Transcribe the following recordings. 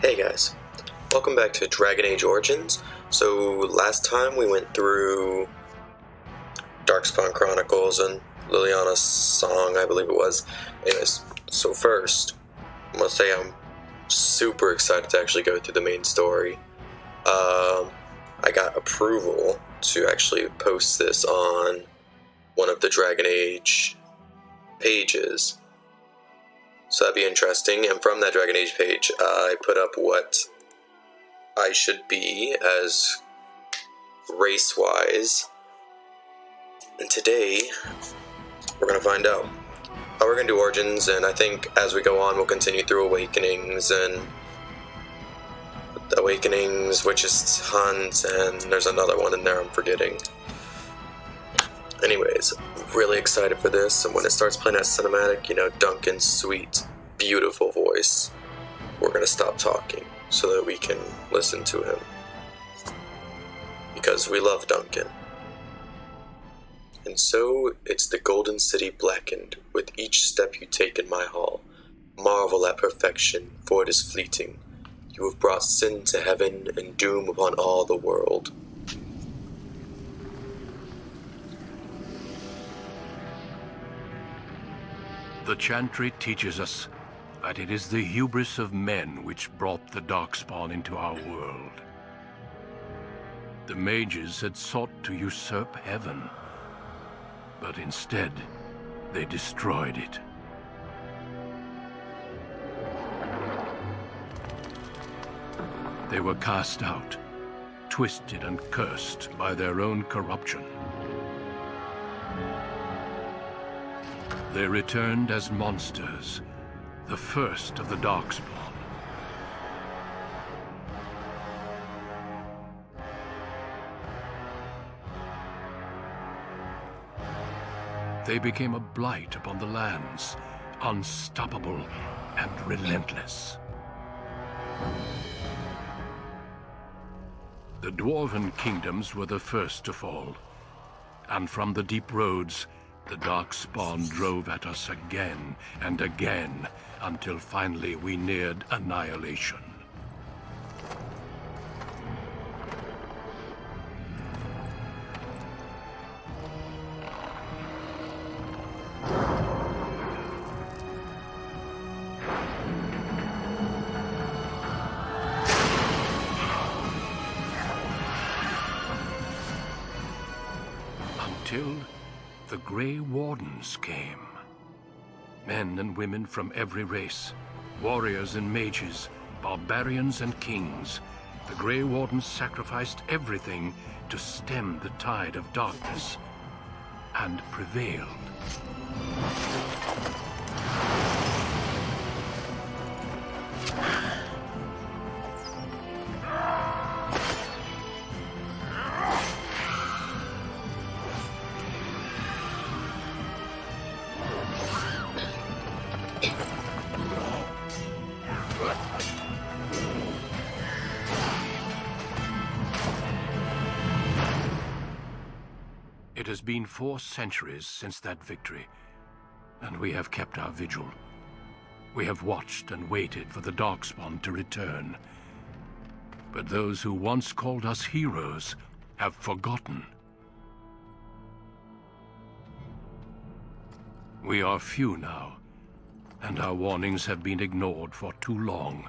Hey guys, welcome back to Dragon Age Origins. So last time we went through Darkspawn Chronicles and Liliana's song, I believe it was. Anyways, so first, I'm gonna say I'm super excited to actually go through the main story. I got approval to actually post this on one of the Dragon Age pages. So that'd be interesting, and from that Dragon Age page, I put up what I should be as race-wise. And today, we're going to find out. We're going to do Origins, and I think as we go on, we'll continue through Awakenings, Witch's Hunt, and there's another one in there I'm forgetting. Anyways, really excited for this, and when it starts playing that cinematic, Duncan's sweet, beautiful voice, we're gonna stop talking so that we can listen to him. Because we love Duncan. And so, it's the Golden City blackened, with each step you take in my hall. Marvel at perfection, for it is fleeting. You have brought sin to heaven, and doom upon all the world. The Chantry teaches us that it is the hubris of men which brought the Darkspawn into our world. The mages had sought to usurp heaven, but instead, they destroyed it. They were cast out, twisted and cursed by their own corruption. They returned as monsters, the first of the Darkspawn. They became a blight upon the lands, unstoppable and relentless. The Dwarven kingdoms were the first to fall, and from the deep roads, the Darkspawn drove at us again and again, until finally we neared annihilation. Until the Grey Wardens came. Men and women from every race, warriors and mages, barbarians and kings. The Grey Wardens sacrificed everything to stem the tide of darkness, and prevailed. It has been 4 centuries since that victory, and we have kept our vigil. We have watched and waited for the Darkspawn to return. But those who once called us heroes have forgotten. We are few now, and our warnings have been ignored for too long.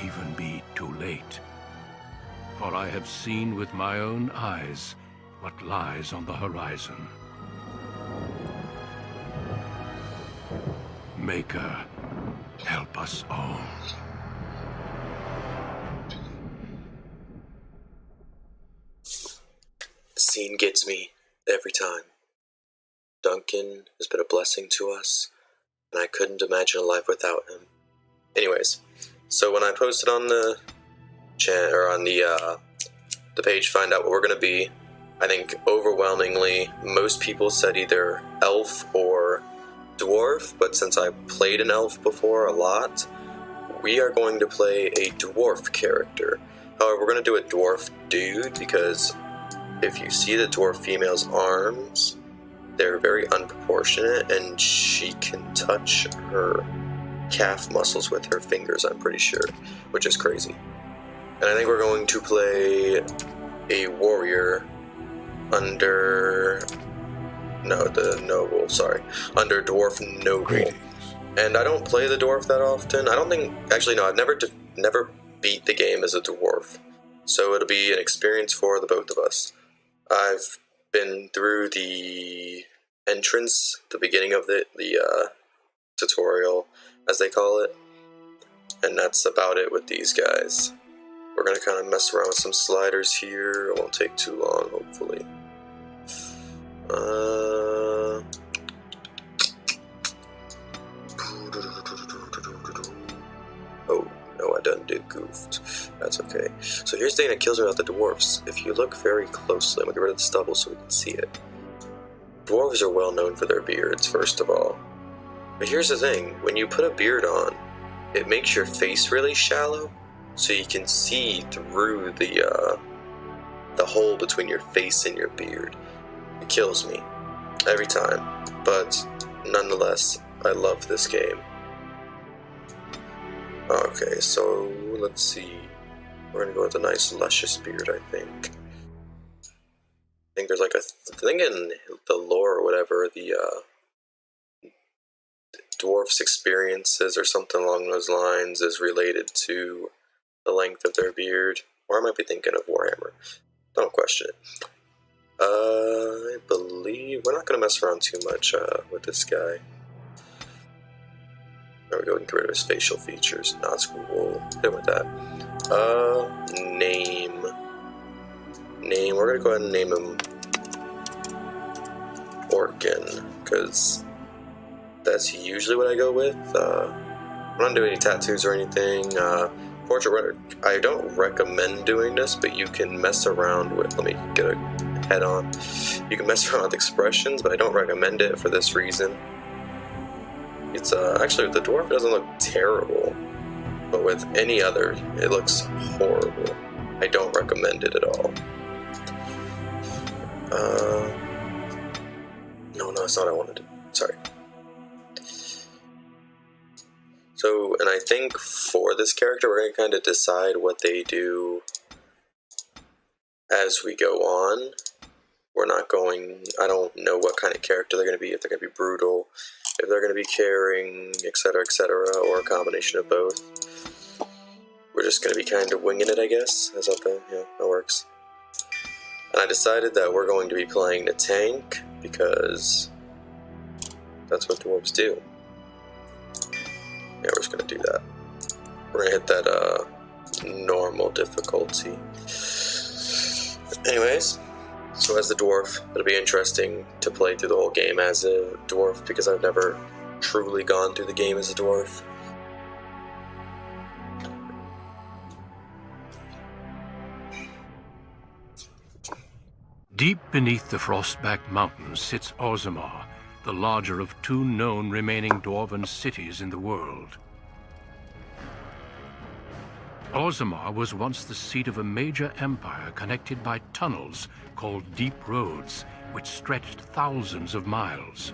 Even be too late. For I have seen with my own eyes what lies on the horizon. Maker, help us all. The scene gets me every time. Duncan has been a blessing to us, and I couldn't imagine a life without him. Anyways, so when I posted on the the page, find out what we're gonna be, I think overwhelmingly most people said either elf or dwarf, but since I played an elf before a lot, we are going to play a dwarf character. However, we're going to do a dwarf dude because if you see the dwarf female's arms, they're very unproportionate, and she can touch her calf muscles with her fingers, I'm pretty sure, which is crazy. And I think we're going to play a warrior under under dwarf noble. Greetings. And I don't play the dwarf that often. I don't think, actually no, I've never beat the game as a dwarf, so it'll be an experience for the both of us. I've been through the entrance, the beginning of the tutorial, as they call it, and that's about it with these guys. We're gonna kind of mess around with some sliders here. It won't take too long, hopefully. Oh, no, I done did goofed. That's okay. So here's the thing that kills me about the dwarves. If you look very closely, I'm gonna get rid of the stubble so we can see it. Dwarves are well known for their beards, first of all. But here's the thing, when you put a beard on, it makes your face really shallow, so you can see through the hole between your face and your beard. It kills me every time, but nonetheless, I love this game. Okay, so let's see. We're gonna go with a nice luscious beard, I think. I think there's like a thing in the lore or whatever, the dwarfs' experiences or something along those lines is related to the length of their beard. Or I might be thinking of Warhammer. Don't question it. I believe we're not going to mess around too much with this guy. There we go, we can get rid of his facial features. Not cool. Hit with that. Name. We're going to go ahead and name him Orkin, because that's usually what I go with. I'm not doing any tattoos or anything. Portrait, I don't recommend doing this, but you can mess around with, let me get a head on. You can mess around with expressions, but I don't recommend it for this reason. It's actually with the dwarf it doesn't look terrible, but with any other it looks horrible. I don't recommend it at all. No, that's not what I wanted to do. Sorry. So, and I think for this character, we're going to kind of decide what they do as we go on. We're not going, I don't know what kind of character they're going to be, if they're going to be brutal, if they're going to be caring, etc., or a combination of both. We're just going to be kind of winging it, I guess. Is that that works? And I decided that we're going to be playing the tank, because that's what dwarves do. Yeah, we're just going to do that. We're going to hit that normal difficulty. Anyways, so as the dwarf, it'll be interesting to play through the whole game as a dwarf, because I've never truly gone through the game as a dwarf. Deep beneath the Frostback Mountains sits Orzammar, the larger of two known remaining dwarven cities in the world. Orzammar was once the seat of a major empire connected by tunnels called deep roads, which stretched thousands of miles.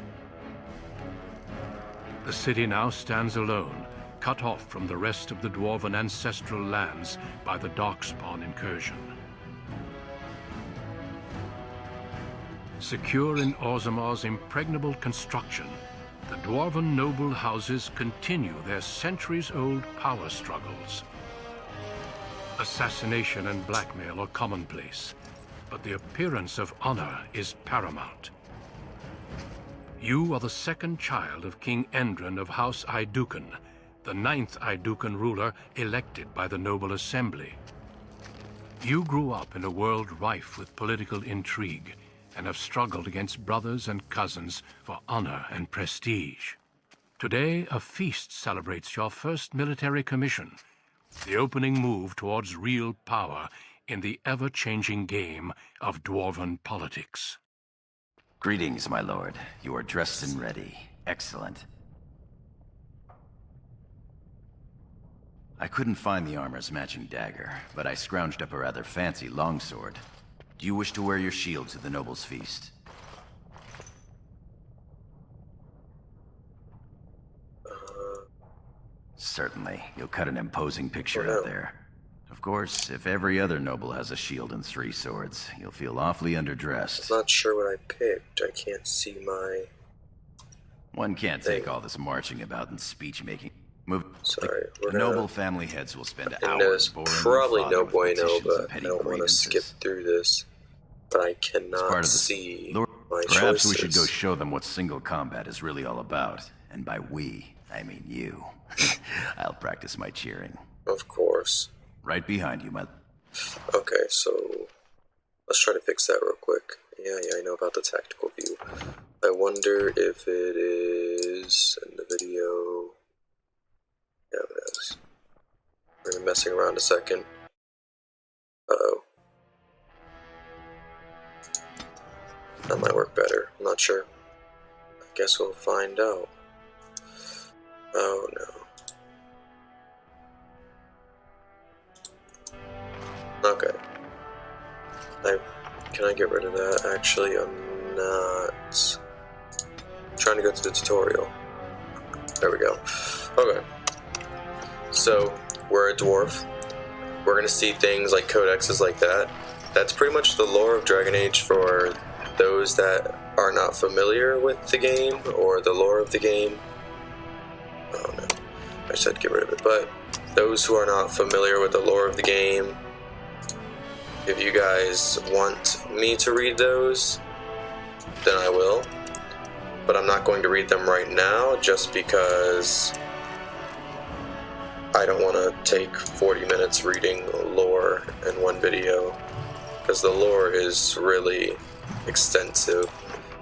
The city now stands alone, cut off from the rest of the dwarven ancestral lands by the Darkspawn incursion. Secure in Orzammar's impregnable construction, the dwarven noble houses continue their centuries-old power struggles. Assassination and blackmail are commonplace, but the appearance of honor is paramount. You are the second child of King Endrin of House Aidukan, the 9th Aidukan ruler elected by the noble assembly. You grew up in a world rife with political intrigue, and have struggled against brothers and cousins for honor and prestige. Today, a feast celebrates your first military commission, the opening move towards real power in the ever-changing game of dwarven politics. Greetings, my lord. You are dressed and ready. Excellent. I couldn't find the armor's matching dagger, but I scrounged up a rather fancy longsword. Do you wish to wear your shield to the noble's feast? Certainly. You'll cut an imposing picture out there. Of course, if every other noble has a shield and 3 swords, you'll feel awfully underdressed. I'm not sure what I picked. I can't see my... One can't take all this marching about and speech-making. Move. Sorry, The noble family heads will spend And hours there's boring probably your no father with bueno, petitions but and I petty don't want to grievances. skip through this. But I As part cannot of the see Lord, my perhaps choices. we should go show them what single combat is really all about. And by we, I mean you. I'll practice my cheering. Of course. Right behind you, my... Okay, so let's try to fix that real quick. Yeah, I know about the tactical view. I wonder if it is in the video. Yeah, it is. We're gonna be messing around a second. Uh-oh. That might work better. I'm not sure. I guess we'll find out. Oh no. Okay. Can I get rid of that? Actually, I'm not. I'm trying to go to the tutorial. There we go. Okay. So, we're a dwarf. We're gonna see things like codexes like that. That's pretty much the lore of Dragon Age for those that are not familiar with the game or the lore of the game. Oh no. I said get rid of it. But those who are not familiar with the lore of the game, if you guys want me to read those, then I will. But I'm not going to read them right now just because I don't want to take 40 minutes reading lore in one video, because the lore is really extensive.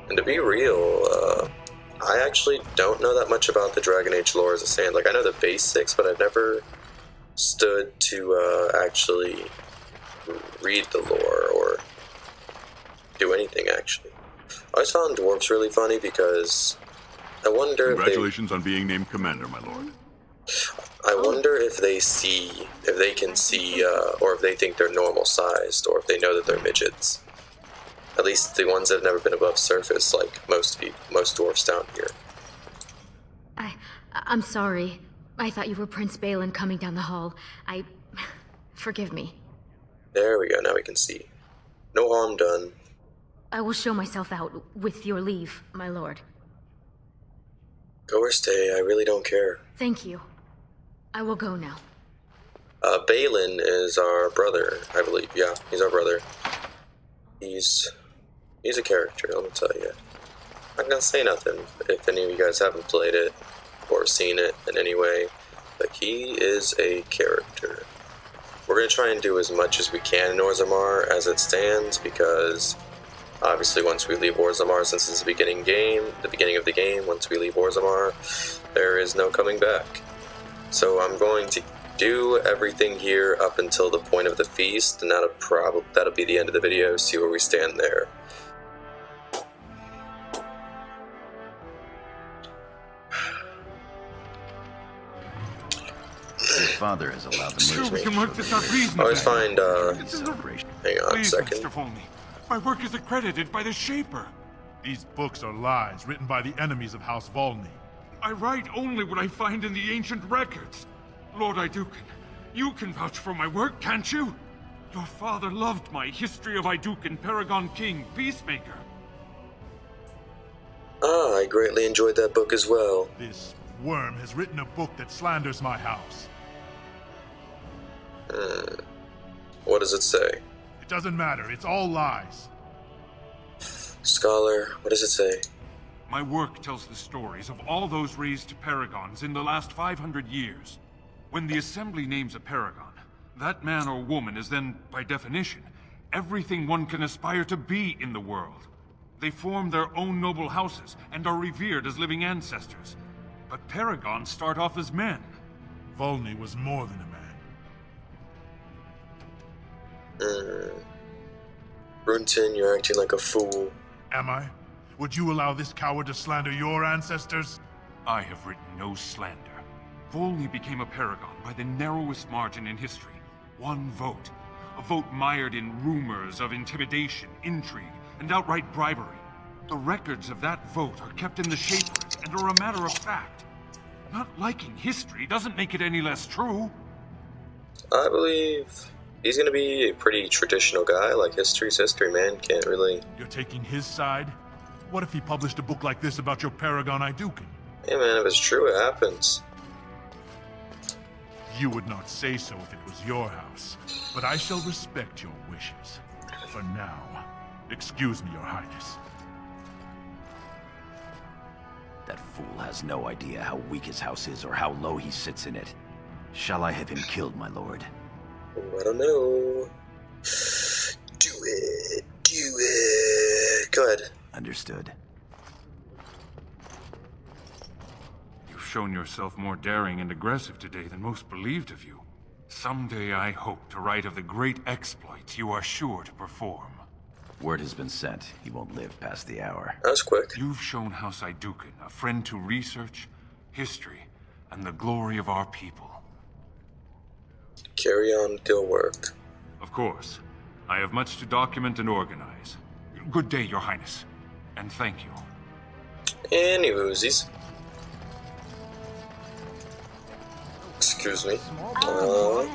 And to be real, I actually don't know that much about the Dragon Age lore as a stand. Like, I know the basics, but I've never stood to actually read the lore or do anything, actually. I always found dwarves really funny because I wonder Congratulations on being named commander, my lord. I wonder if they can see, or if they think they're normal sized, or if they know that they're midgets. At least the ones that have never been above surface, like most dwarfs down here. I'm sorry. I thought you were Prince Balin coming down the hall. Forgive me. There we go, now we can see. No harm done. I will show myself out, with your leave, my lord. Go or stay, I really don't care. Thank you. I will go now. Balin is our brother, I believe. Yeah, he's our brother. He's a character, let me tell you. I'm not gonna say nothing if any of you guys haven't played it or seen it in any way, but he is a character. We're gonna try and do as much as we can in Orzammar as it stands, because obviously once we leave Orzammar, since it's the beginning of the game, once we leave Orzammar, there is no coming back. So I'm going to do everything here up until the point of the feast, and that'll be the end of the video, see where we stand there. Father has allowed the Sure, we merchants can to work show this their out face reasonably. I always find, celebration. hang on a Please, second. Mr. Volney. My work is accredited by the Shaper. These books are lies written by the enemies of House Volney. I write only what I find in the ancient records. Lord Iduken, you can vouch for my work, can't you? Your father loved my History of Iduken, Paragon King, Peacemaker. I greatly enjoyed that book as well. This worm has written a book that slanders my house. What does it say? It doesn't matter, it's all lies. Scholar, what does it say? My work tells the stories of all those raised to paragons in the last 500 years. When the Assembly names a paragon, that man or woman is then, by definition, everything one can aspire to be in the world. They form their own noble houses and are revered as living ancestors. But paragons start off as men. Volney was more than a man. Brunton, you're acting like a fool. Am I? Would you allow this coward to slander your ancestors? I have written no slander. Volney became a paragon by the narrowest margin in history. One vote. A vote mired in rumors of intimidation, intrigue, and outright bribery. The records of that vote are kept in the Shapers and are a matter of fact. Not liking history doesn't make it any less true. I believe he's gonna be a pretty traditional guy. Like, history's history, man. Can't really... You're taking his side? What if he published a book like this about your paragon Iduken? Hey, man, if it's true, it happens. You would not say so if it was your house, but I shall respect your wishes. For now, excuse me, Your Highness. That fool has no idea how weak his house is or how low he sits in it. Shall I have him killed, my lord? I don't know. Do it. Do it. Go ahead. Understood. You've shown yourself more daring and aggressive today than most believed of you. Someday I hope to write of the great exploits you are sure to perform. Word has been sent. He won't live past the hour. That was quick. You've shown House Iduken a friend to research, history, and the glory of our people. Carry on, still work. Of course. I have much to document and organize. Good day, Your Highness. And thank you. Any whoosies. Excuse me.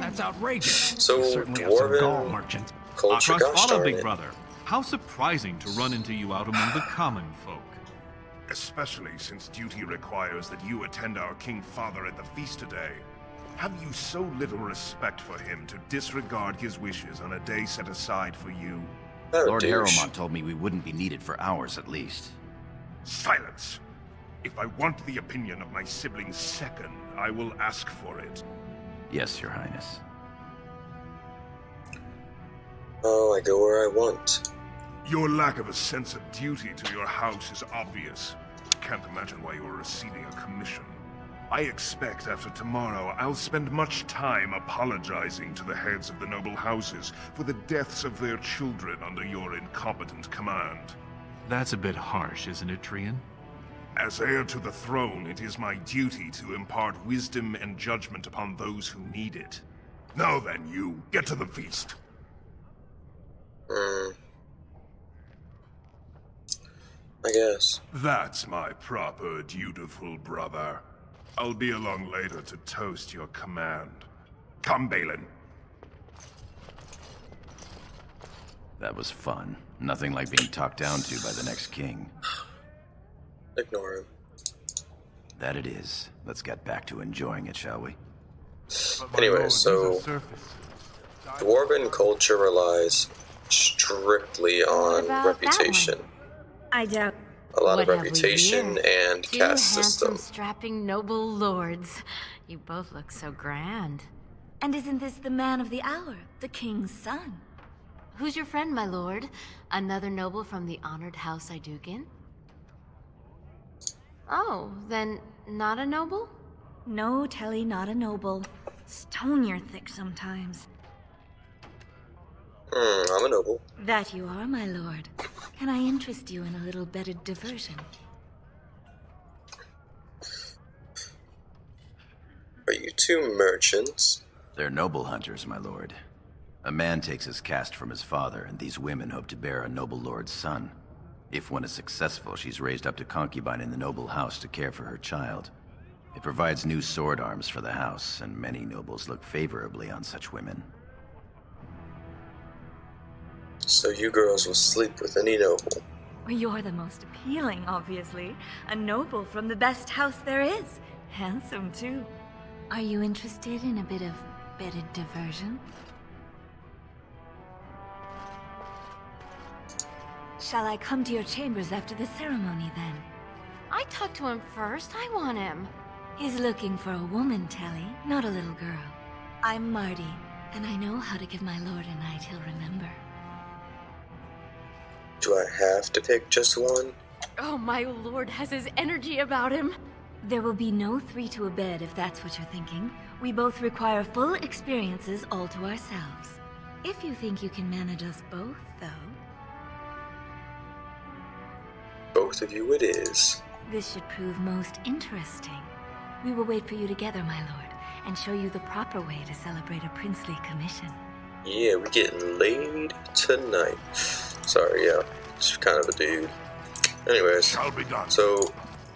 That's outrageous. So, Certainly have some gall, Dwarven merchant. culture, Across gosh honor, darn big it. brother. How surprising to run into you out among the common folk. Especially since duty requires that you attend our King Father at the feast today. Have you so little respect for him to disregard his wishes on a day set aside for you? Oh, Lord douche. Harrowmont told me we wouldn't be needed for hours at least. Silence! If I want the opinion of my sibling's second, I will ask for it. Yes, Your Highness. Oh, I go where I want. Your lack of a sense of duty to your house is obvious. Can't imagine why you are receiving a commission. I expect after tomorrow I'll spend much time apologizing to the heads of the noble houses for the deaths of their children under your incompetent command. That's a bit harsh, isn't it, Trian? As heir to the throne, it is my duty to impart wisdom and judgment upon those who need it. Now then, you, get to the feast. I guess. That's my proper, dutiful brother. I'll be along later to toast your command. Come, Balin. That was fun. Nothing like being talked down to by the next king. Ignore him. That it is. Let's get back to enjoying it, shall we? Anyway, so Dwarven culture relies strictly on about reputation. I doubt. A lot of What have we reputation here? and Two caste handsome, system. strapping noble lords. You both look so grand. And isn't this the man of the hour, the king's son? Who's your friend, my lord? Another noble from the honored House Iduken? Oh, then not a noble? No, Telly, not a noble. Stone you're thick sometimes. I'm a noble. That you are, my lord. Can I interest you in a little bedded diversion? Are you two merchants? They're noble hunters, my lord. A man takes his caste from his father, and these women hope to bear a noble lord's son. If one is successful, she's raised up to concubine in the noble house to care for her child. It provides new sword arms for the house, and many nobles look favorably on such women. So you girls will sleep with any noble. Well, you're the most appealing, obviously. A noble from the best house there is. Handsome, too. Are you interested in a bit of bedded diversion? Shall I come to your chambers after the ceremony, then? I talked to him first. I want him. He's looking for a woman, Telly, not a little girl. I'm Marty, and I know how to give my lord a night he'll remember. Do I have to pick just one? Oh, my lord has his energy about him. There will be no three to a bed, if that's what you're thinking. We both require full experiences all to ourselves. If you think you can manage us both, though. Both of you it is. This should prove most interesting. We will wait for you together, my lord, and show you the proper way to celebrate a princely commission. Yeah, we're getting laid tonight. Sorry, yeah, just kind of a dude. Anyways, Shall be done. so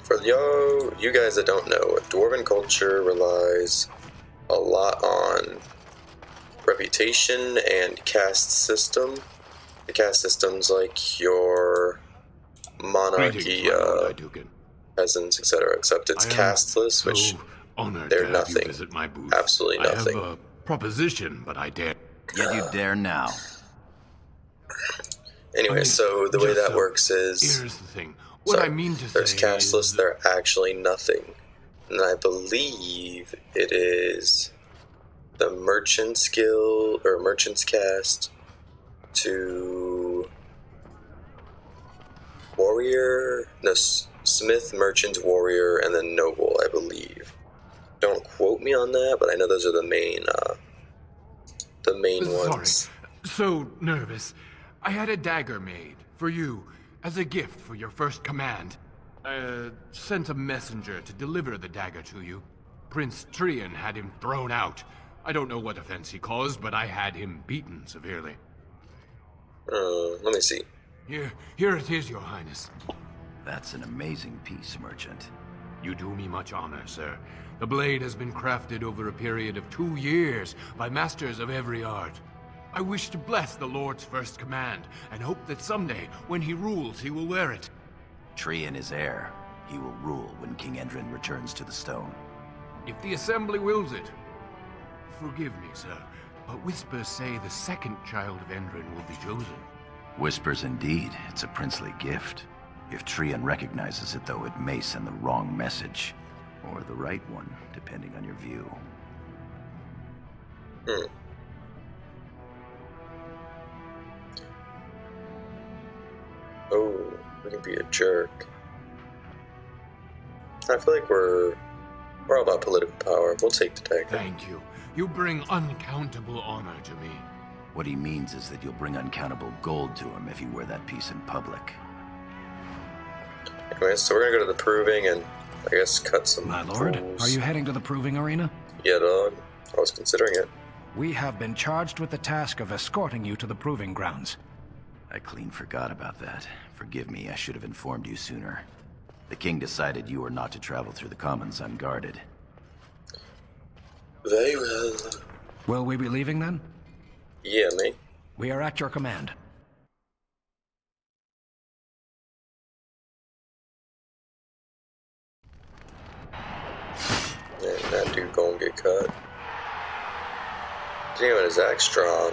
for you guys that don't know, Dwarven culture relies a lot on reputation and caste system. The caste system's like your monarchy, Greetings, my Lord Iduken. peasants, etc. Except it's I am casteless, which so honored they're to have nothing. You visit my booth. Absolutely nothing. I have a proposition, but I dare. Yet you dare now. Anyway, so the way just that works is, Here's the thing. What I mean to there's say casteless, is... they're actually nothing. And I believe it is the merchant's guild, or merchant's caste, to warrior, no, smith, merchant, warrior, and then noble, I believe. Don't quote me on that, but I know those are the main ones. So nervous. I had a dagger made for you as a gift for your first command. I sent a messenger to deliver the dagger to you. Prince Trian had him thrown out. I don't know what offense he caused, but I had him beaten severely. Let me see. Here it is, Your Highness. That's an amazing piece, merchant. You do me much honor, sir. The blade has been crafted over a period of 2 years by masters of every art. I wish to bless the Lord's first command, and hope that someday, when he rules, he will wear it. Trian is heir. He will rule when King Endrin returns to the stone. If the Assembly wills it. Forgive me, sir, but whispers say the second child of Endrin will be chosen. Whispers indeed. It's a princely gift. If Trian recognizes it, though, it may send the wrong message. Or the right one, depending on your view. Oh, we can be a jerk. I feel like we're all about political power. We'll take the dagger. Thank you. You bring uncountable honor to me. What he means is that you'll bring uncountable gold to him if you wear that piece in public. Anyway, so we're gonna go to the proving and I guess cut some My lord, fools. are you heading to the proving arena? Yeah, dog. I was considering it. We have been charged with the task of escorting you to the proving grounds. I clean forgot about that. Forgive me, I should have informed you sooner. The king decided you were not to travel through the commons unguarded. Very well. Will we be leaving then? Yeah, me. We are at your command. And that dude gonna get cut. Damn, his axe strong.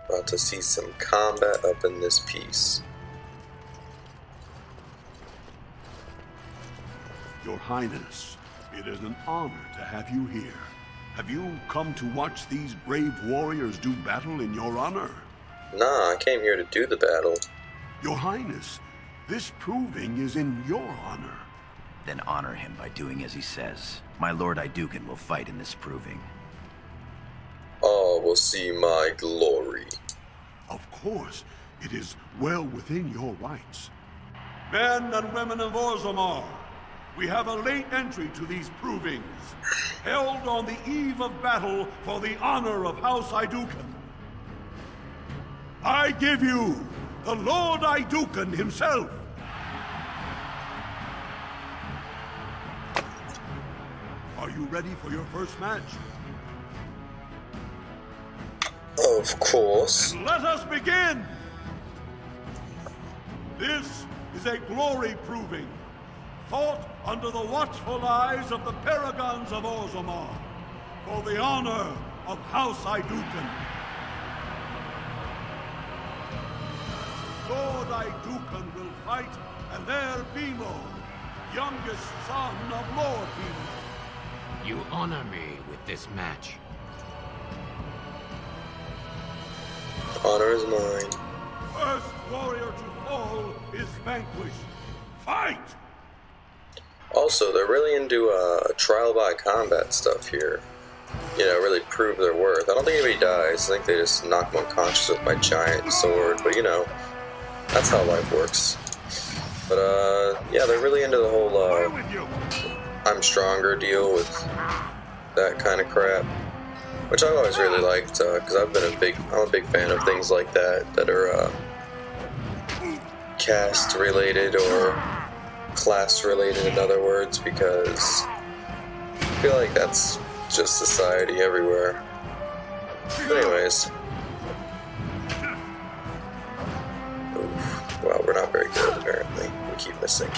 About to see some combat up in this piece. Your Highness, it is an honor to have you here. Have you come to watch these brave warriors do battle in your honor? Nah, I came here to do the battle. Your Highness, this proving is in your honor. Then honor him by doing as he says. My Lord Iduken will fight in this proving. All will see my glory. Of course, it is well within your rights. Men and women of Orzammar, we have a late entry to these provings, held on the eve of battle for the honor of House Iduken. I give you the Lord Iduken himself. Are you ready for your first match? Of course. And let us begin! This is a glory proving, fought under the watchful eyes of the paragons of Orzammar, for the honor of House Iduken. Lord Iduken will fight Aler Bimo, youngest son of Lord Bimo. You honor me with this match. Honor is mine. First warrior to fall is vanquished. Fight! Also, they're really into trial by combat stuff here. You know, really prove their worth. I don't think anybody dies. I think they just knock them unconscious with my giant sword. But you know, that's how life works. But yeah, they're really into the whole I'm stronger deal with that kind of crap, which I've always really liked, because I'm a big fan of things like that are caste related or class related, in other words, because I feel like that's just society everywhere. But anyways, oof, well, we're not very good apparently. We keep missing.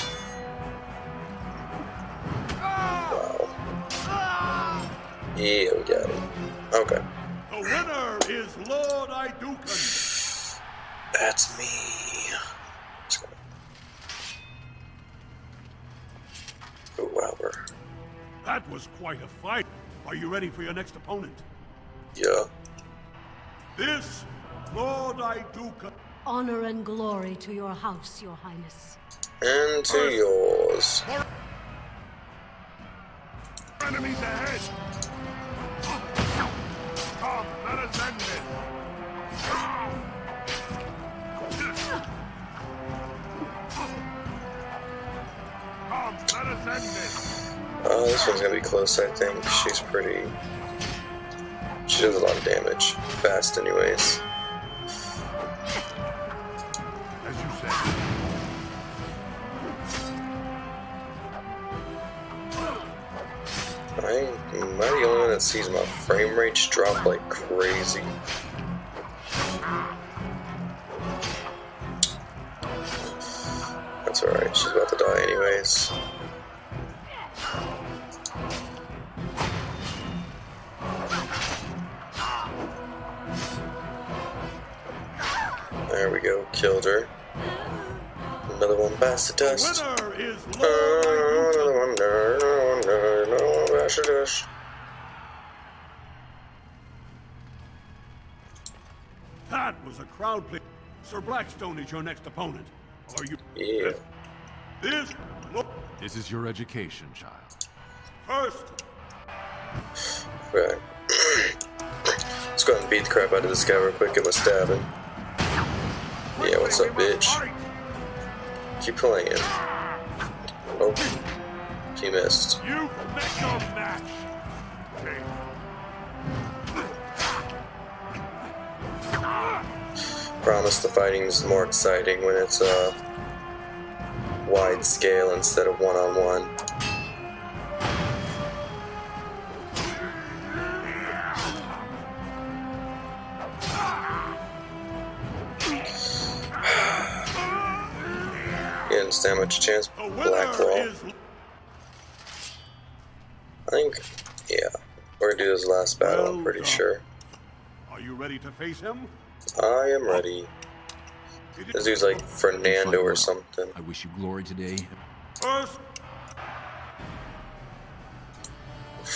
Wow. Yeah, we got it. Okay. The winner is Lord Idukan. That's me. Oh, wow, That was quite a fight. Are you ready for your next opponent? Yeah. This, Lord Idukan. Honor and glory to your house, your highness. And to yours. Enemies ahead. Come, let us end this. Come, let us end this. Oh, this one's gonna be close, I think. She's pretty... She does a lot of damage. Fast, anyways. As you said. Am I the only one that sees my frame rates drop like crazy? That's alright, she's about to die anyways. There we go, killed her. Another one bites the dust. Winner is Another one, bites the dust. That was a crowd pleaser. Sir Blackstone is your next opponent. Are you? Yeah. This is your education, child. First. Okay. Let's go ahead and beat the crap out of this guy real quick. Give him a stabbing. Yeah, what's up, bitch? Keep playing. Oh, he missed. You make your match. Promise the fighting's more exciting when it's wide scale instead of one-on-one. Didn't stand much chance. Blackwall. I think, yeah, we're gonna do this last battle, I'm pretty sure. Are you ready to face him? I am ready. This dude's like Fernando or something. I wish you glory today. First.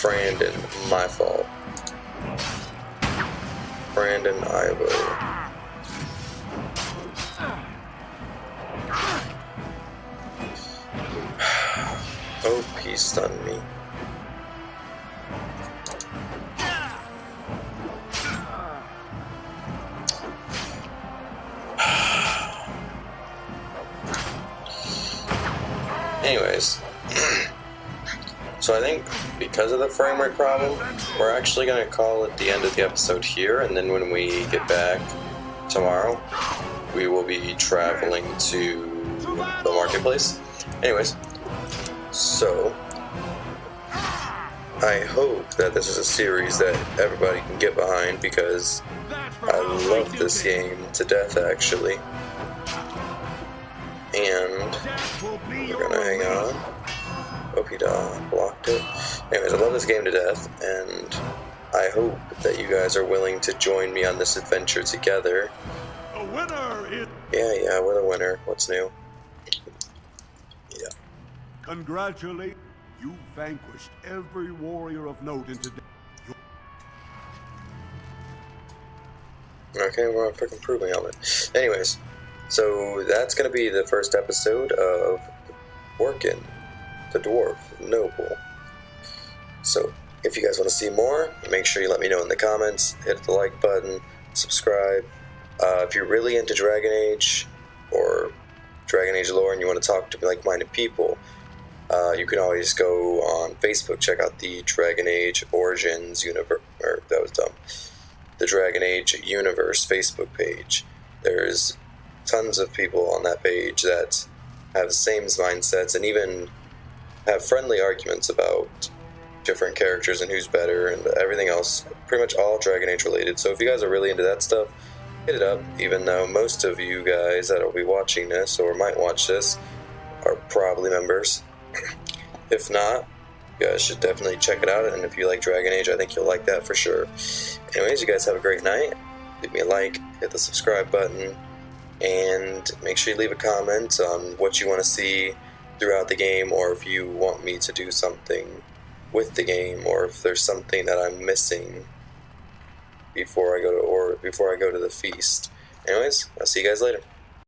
Brandon, my fault. Brandon Ivo. Oh, he stunned me. Anyways, so I think because of the frame rate problem, we're actually going to call it the end of the episode here, and then when we get back tomorrow, we will be traveling to the marketplace. Anyways, so I hope that this is a series that everybody can get behind, because I love this game to death, actually. And we're gonna hang on. Opida blocked it. Anyways, I love this game to death, and I hope that you guys are willing to join me on this adventure together. The winner is... Yeah, we're the winner. What's new? Yeah. Congratulate. You vanquished every warrior of note in today. Okay, we're on freaking proving helmet. Anyways, so that's gonna be the first episode of Orkin, the dwarf noble. So if you guys want to see more, make sure you let me know in the comments. Hit the like button, subscribe. If you're really into Dragon Age, or Dragon Age lore and you want to talk to like-minded people, you can always go on Facebook, check out the Dragon Age Origins universe, or that was dumb, the Dragon Age Universe Facebook page. There's tons of people on that page that have the same mindsets and even have friendly arguments about different characters and who's better and everything else, pretty much all Dragon Age related. So if you guys are really into that stuff, hit it up, even though most of you guys that will be watching this or might watch this are probably members. If not, you guys should definitely check it out, and if you like Dragon Age, I think you'll like that for sure. Anyways, you guys have a great night. Leave me a like, hit the subscribe button, and make sure you leave a comment on what you want to see throughout the game, or if you want me to do something with the game, or if there's something that I'm missing before I go to the feast. Anyways, I'll see you guys later.